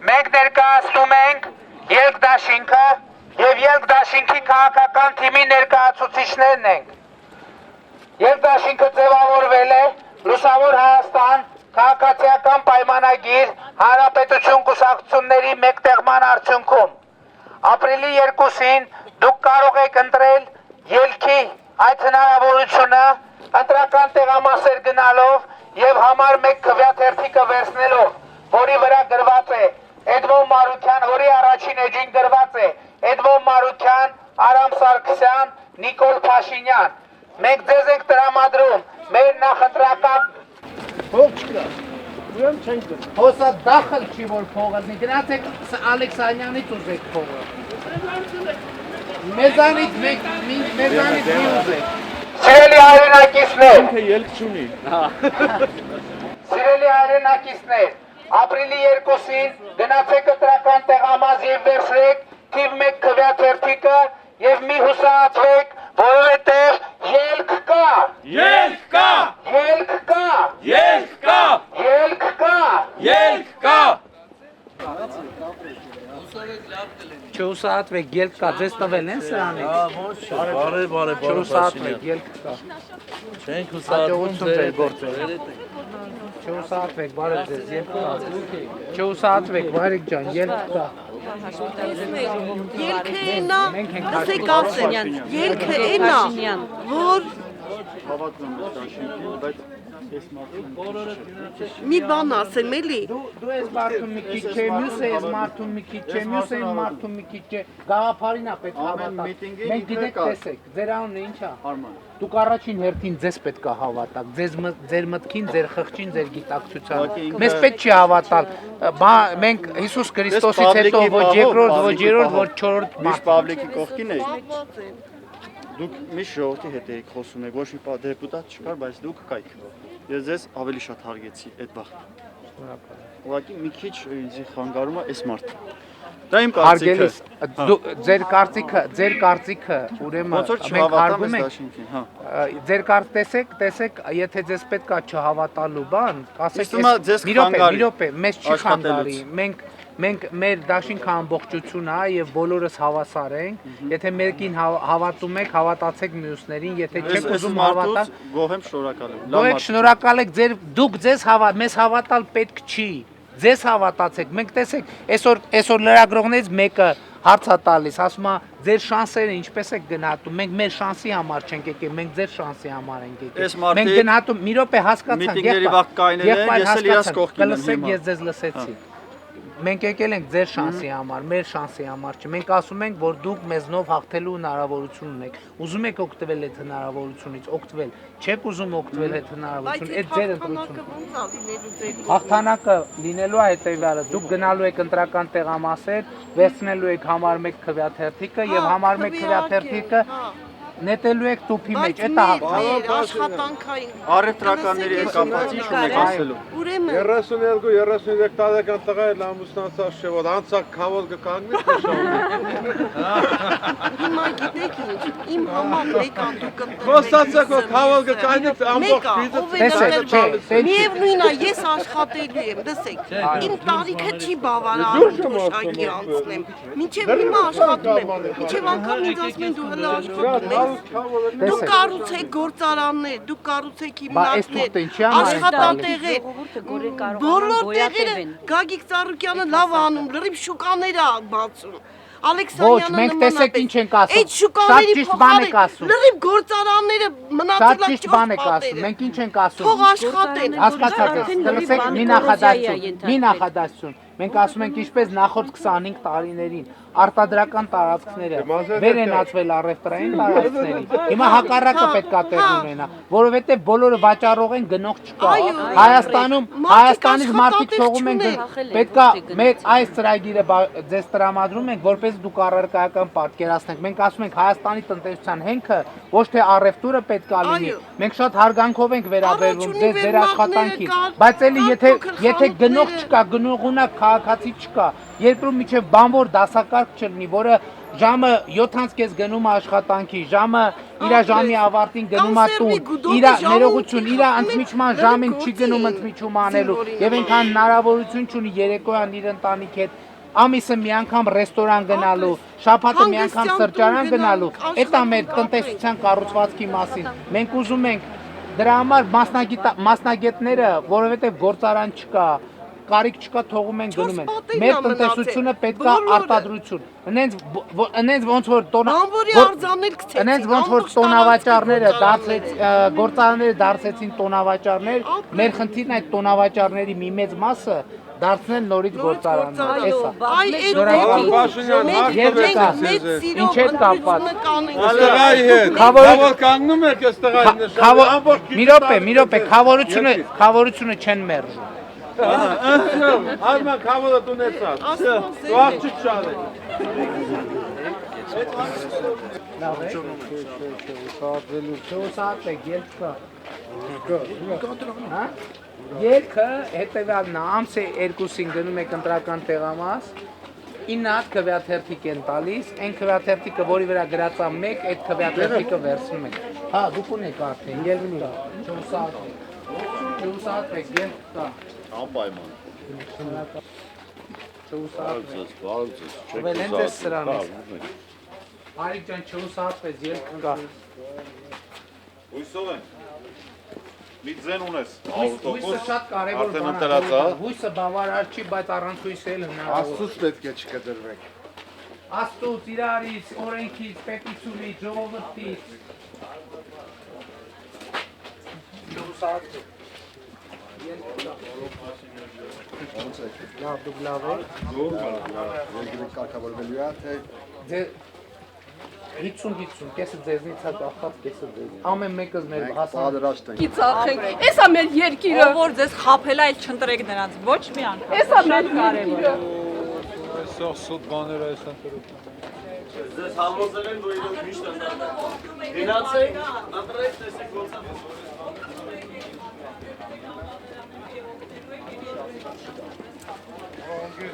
մենք ներկայացնում ենք Ելք-Դաշինքը եւ Ելք-Դաշինքի քաղաքական թիմի ներկայացուցիչներն ենք։ Ելք-Դաշինքը ձևավորվել է Լուսավոր Հայաստան քաղաքացիական պայմանագիր հանրապետություն կուսակցությունների մեկտեղման արդյունքում։ Ապրիլի 2-ին դուք կարող եք ընտրել ելքի այդ հնարավորությունը ընտրական տեղամասեր գնալով եւ համար 1 քվեաթերթիկը վերցնելով, որի վրա գրված է Էդմոն Մարուքյան, որի առաջին էջին գրված է Էդմոն Մարուքյան, Արամ Սարգսյան, Նիկոլ Փաշինյան։ Մենք ձեզ ենք տրամադրում մեր նախընտրական փող չկա։ Ուրեմն չենք գնում։ Հոսա դախլ չի որ փողը, գնացեք Ալեքսանյանից ուզեք փողը։ Մեզանից մեզանից մի ուզեք։ Սիրելի հայրենակիցներ։ Ինքը ելք չունի։ Սիրելի հայրենակիցներ, ապրիլի 2-ին գնացեք ընտրական տեղամաս եւ վերցրեք թիվ 1 քվեաթերթիկը եւ մի հուսահատվեք, որովհետեւ ելք կա։ Ելք կա։ Ելք կա։ Ելք կա։ Ելք կա։ Ելք կա։ Չուսահատվեք, ելք կա, ձեզ տվել են սրանից։ Բարե։ Չուսահատվեք, ելք կա։ Չենք Հաջողություն ձեր գործերը։ Չուսահատվեք, բարև ձեզ, ելք կա։ Չուսահատվեք, բարեք ջան, ելք կա։ Ելքը էնա, ասեք ասեմ, ելքը էնա, որ մի բան ասեմ էլի։ Դու ես մարդու մի քիչ չէ, մյուսը ես մարդու մի քիչ չէ, մյուսը ես մարդու մի քիչ չէ, գաղափարին է պետք հավատալ։ Մենք գիտեք տեսեք, ձեր անունը ինչ է։ Դուք առաջին հերթին ձեզ պետք է հավատաք, ձեր մտքին, ձեր խղճին, ձեր գիտակցությանը։ Մեզ պետք չի հավատալ։ Մենք Հիսուս Քրիստոսից հետո ոչ երկրորդ, ոչ երրորդ, ոչ չորրորդ Միշտ Պավլիկի կողքին եք։ Դուք միշտ ժողովրդի հետ եք խոսում եք, ոչ մի դեպուտատ չկար, բայց դուք կայք։ Ես ձեզ ավելի շատ հարգեցի այդ բախտը։ Ուղղակի մի քիչ ինձ խանգարում է այս մարդը։ Դա իմ կարծիքը։ Ձեր կարծիքը, ուրեմն մենք հարգում ենք։ Ձեր տեսեք, եթե ձեզ պետք է չհավատալու բան, ասեք, մի րոպե, մեզ չի խանգարի։ Մենք մեր դաշինքը ամբողջություն է եւ բոլորս հավասար ենք։ Եթե մեկին հավատում եք, հավատացեք մյուսներին, եթե չեք ուզում հավատալ, գոհ եմ, շնորհակալ եմ։ Գոհ եք, շնորհակալ եք, դուք ձեզ մեզ հավատալ պետք չի։ Ձեզ հավատացեք։ Մենք տեսեք, այսօր լրագրողներից մեկը հարց է տալիս, ասում է ձեր շանսերը ինչպես եք գնահատում։ Մենք մեր շանսի համար չենք եկել, մենք ձեր շանսի համար ենք եկել։ Մենք գնահատում, մի րոպե հասկացանք, ես ձեզ լսեցի։ Մենք եկել ենք ձեր շանսի համար, մեր շանսի համար չէ։ Մենք ասում ենք, որ դուք մեզնով հաղթելու հնարավորություն ունեք։ Ուզում եք օգտվել այդ հնարավորությունից, օգտվել։ Չեք ուզում օգտվել այդ հնարավորությունից, այդ ձեր ընտրությունն։ Հաղթանակը լինելու է հետևյալը. դուք գնալու եք ընտրական տեղամասեր, վերցնելու եք համար 1 քվեաթերթիկը եւ համար 1 քվեաթերթիկը նետելու եք տուփի մեջ, դա աշխատանքային առևտրականների հետ կապված ինչ ունեք ասելու։ Ուրեմն 32-33 տարեկան տղա է ամուսնացած չէ, որ անցակ քավոլ կկանգնի հիմա գիտեք ինչ, իմ համար մեկան դուք Խոսացեք, որ քավոլ կկանգնի ամբողջ Տեսեք, միևնույն է, ես աշխատելու եմ, լսեք, իմ տարիքը չի բավարարում թոշակի անցնեմ, մինչև հիմա աշխատում եմ, մինչև անգամ ինձ ասում են դու հլը աշխատում ես, դուք կառուցեք գործարաններ, դուք կառուցեք հիմնարկներ, աշխատատեղեր, բոլոր տեղերը Գագիկ Ծառուկյանը լավ անում, լրիվ շուկաներ է բացում, Ալեքսանյանը մենք տեսեք ինչ ենք ասում, այդ շուկաների փոխարեն լրիվ գործարանները մնացել են 4 պատերը, մենք ինչ ենք ասում, թող աշխատեն, հասկացաք, լսեք, մի նախադասություն, մենք ասում ենք ինչպես նախորդ 25 տարիներին արտադրական տարածքները վերենացվել առևտրային տարածքների, հիմա հակառակը պետք է տեղ ունենա, որովհետև բոլորը վաճառող են, գնող չկա, Հայաստանից մարդիկ թողում են, պետք է մեր այս ծրագիրը ձեզ տրամադրում ենք, որպես դուք առարկայական պատկերացնեք, մենք ասում ենք Հայաստանի տնտեսության հենքը ոչ թե առևտուրը պետք է լինի, մենք շատ հարգանքով ենք վերաբերվում ձեր աշխատանքին, բայց էլի եթե գնող չկա, գնող ունակ քաղաքացի չկա, երկրում միջև բանվոր դասակարգ չլինի, որը ժամը 7:30 գնում է աշխատանքի, ժամը իր ժամի ավարտին գնում է տուն, իր ներողություն, իր ընդմիջման ժամին չի գնում ընդմիջում անելու եւ այնքան հնարավորություն չունի երեկոյան իր ընտանիքի հետ ամիսը մի անգամ ռեստորան գնալու, շաբաթը մի անգամ սրճարան գնալու, դա մեր տնտեսության կառուցվածքի մասին։ Մենք ուզում ենք դրա համար մասնագետները, որովհետև գործարան չկա, կարիք չկա, թողում են գնում են։ Մեր տնտեսությունը պետք է արտադրություն։ Ընենց ոնց որ տոնավաճառները գործարանները դարձեցին տոնավաճառներ, մեր խնդիրն այդ տոնավաճառների մի մեծ մասը դարձնել նորից գործարաններ, ինչ է կապված։ Խավոր կանգնում եք այստեղ մի րոպե, խավորությունը չեն մերժում։ Արման խավորը դունեցած։ Դու աղջիկ շատ ես։ Ելքը հետևյալն է, ամսը 2-ին գնում եք ընտրական տեղամաս, 9 հատ քվեաթերթիկ են տալիս, այն քվեաթերթիկը, որի վրա գրած է 1, այդ քվեաթերթիկը վերցնում եք։ Հա, դուք ունեք արդեն, ելք կա, 4 սաատ եք, ելք կա։ Անպայման։ Վել են ձեզ սրանից։ Արիկ ջան, 4 սաատ պես ելք կա։ Հույսով ենք։ Մի ձեն ունես, հույսը շատ կարևոր բան է, հույսը բավարար չի, բայց առանց հույսը էլ հնարավոր։ Աստծուց պետք է չկտրվեք։ Աստծուց, իրարից, օրենքից, պետությունից, ժողովրդից։ Լավ, դուք լավ եք։ Կարգավորվելու է, թե 50-50, կեսը ձեզնից է կախված, կեսը ձեզնից։ Ամեն մեկս մեր հասան։ պատրաստ ենք։ Ծախենք։ Էսա մեր երկիրը։ Ով որ ձեզ խափել է, այլ չընտրեք նրանց, ոչ մի անգամ։ Էսա մեր կարևորը։ Այսօր սուտ բաները այս ընտրություն։ Ձեզ համոզել են, որ իրենք միշտ ընտրել։ Գնացեք, ընտրեք, տեսեք ոնց է։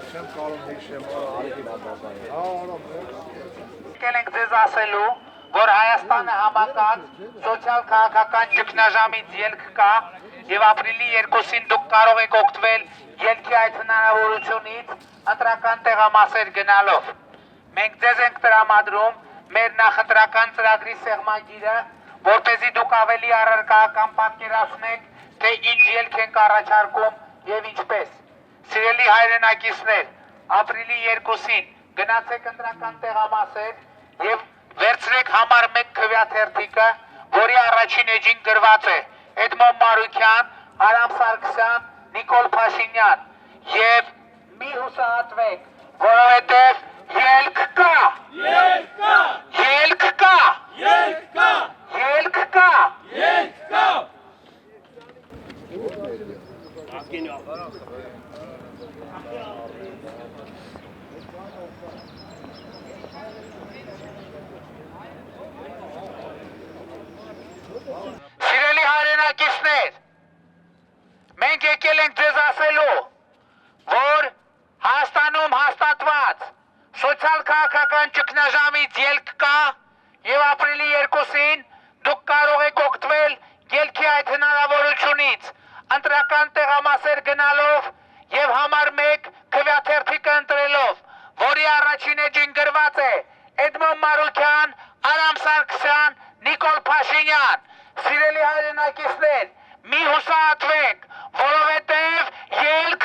Չեմ կարող հիշեմ, արիքի բադաբան։ Եկել ենք ձեզ ասելու, որ Հայաստանը համակած սոցիալ-քաղաքական ճգնաժամից ելք կա եւ ապրիլի 2-ին դուք կարող եք օգտվել ելքի այդ հնարավորությունից ընտրական տեղամասեր գնալով։ Մենք ձեզ ենք տրամադրում մեր նախընտրական ծրագրի սեղմագիրը, որպեսզի դուք ավելի առարկայական պատկերացնեք, թե ինչ ելք ենք առաջարկում եւ ինչպես։ Սիրելի հայրենակիցներ, ապրիլի 2-ին գնացեք ընտրական տեղամասեր եւ վերցրեք համար 1 քվեաթերթիկը, որի առաջին էջին գրված է Էդմոն Մարուկյան, Արամ Սարգսյան, Նիկոլ Փաշինյան եւ մի հուսահատվեք, որովհետեւ ելք կա։ Ելք կա։ Ելք կա։ Ելք կա։ Ելք կա։ Ելք կա։ Սիրելի հայրենակիցներ, մենք եկել ենք ձեզ ասելու, որ Հայաստանում հաստատված սոցիալ-քաղաքական ճգնաժամից ելք կա եւ ապրիլի 2-ին դուք կարող եք օգտվել ելքի այդ հնարավորությունից, ընտրական տեղամասեր գնալով եւ համար 1 քվեաթերթիկը ընտրելով, որի առաջին էջին գրված է Էդմոն Մարուկյան, Արամ Սարգսյան, Նիկոլ Փաշինյան։ Սիրելի հայրենակիցներ, մի հուսահատվեք, որովհետև ելք